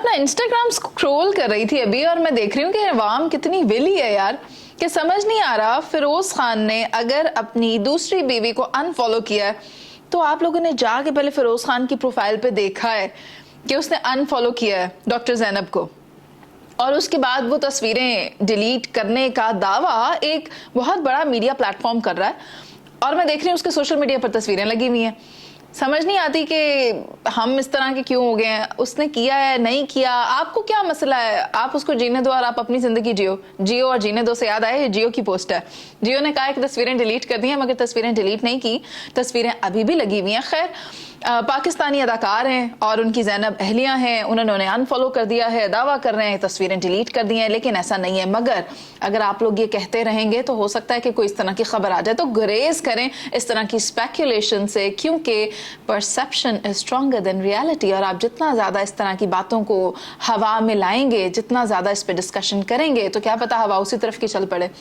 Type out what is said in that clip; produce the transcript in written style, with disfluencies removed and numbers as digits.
अपना Instagram scroll कर रही थी अभी और मैं देख रही हूँ कि अवाम कितनी विली है यार, कि समझ नहीं आ रहा फिरोज खान ने अगर अपनी दूसरी बीवी को अनफॉलो किया है तो आप लोगों ने जाके पहले फिरोज खान की प्रोफाइल पे देखा है कि उसने अनफॉलो किया है डॉक्टर ज़ैनब को, और उसके बाद वो तस्वीरें डिलीट करने का दावा एक बहुत बड़ा मीडिया प्लेटफॉर्म कर रहा है और मैं देख रही हूँ उसके सोशल मीडिया पर तस्वीरें लगी हुई हैं। समझ नहीं आती कि हम इस तरह के क्यों हो गए हैं, उसने किया है नहीं किया, आपको क्या मसला है, आप उसको जीने दो और आप अपनी जिंदगी जियो और जीने दो से याद आए जियो की पोस्ट है। जियो ने कहा है कि तस्वीरें डिलीट कर दी हैं मगर तस्वीरें डिलीट नहीं की, तस्वीरें अभी भी लगी हुई हैं। खैर पाकिस्तानी अदाकार हैं और उनकी ज़ैनब अहलिया हैं, उन्होंने अनफॉलो कर दिया है, दावा कर रहे हैं तस्वीरें डिलीट कर दी हैं, लेकिन ऐसा नहीं है। मगर अगर आप लोग ये कहते रहेंगे तो हो सकता है कि कोई इस तरह की खबर आ जाए, तो गुरेज करें इस तरह की स्पेकुलेशन से, क्योंकि perception is stronger than reality. और आप जितना ज़्यादा इस तरह की बातों को हवा में लाएंगे, जितना ज़्यादा इस पर डिस्कशन करेंगे, तो क्या पता हवा उसी तरफ की चल पड़े।